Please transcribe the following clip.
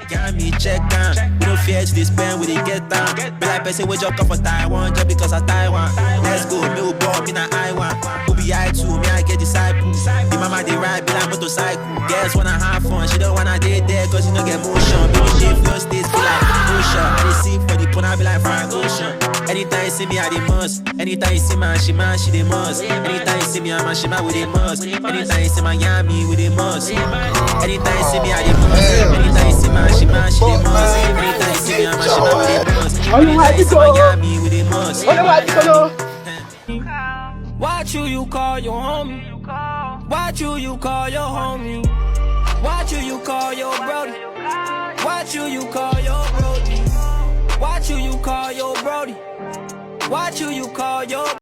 Can me check down. We don't fear to this pen, we dey get down. Be like person we just come for Taiwan, just because I Taiwan. Let's go, me will ball, me na I want. Who be I too, me I get disciples. The mama they ride, be like motorcycle. Girls wanna have fun, she don't wanna date there, cause you don't get motion. Baby shift your states, be like ocean. I dey see for the pun, I be like Frank Ocean. Anytime you see me, I dey must. Anytime you see man, she dey must. Anytime you see me, I'm a shima with a must. Anytime you see Miami with a must. Anytime you see me, I dey must. Anytime you see man, she dey must. Anytime you see me, I'm a shima with a must. Anytime you see Miami with a must. What you call your homie? What you call your homie? What you call your brody? What you call your brody? What you call your brody? What you call your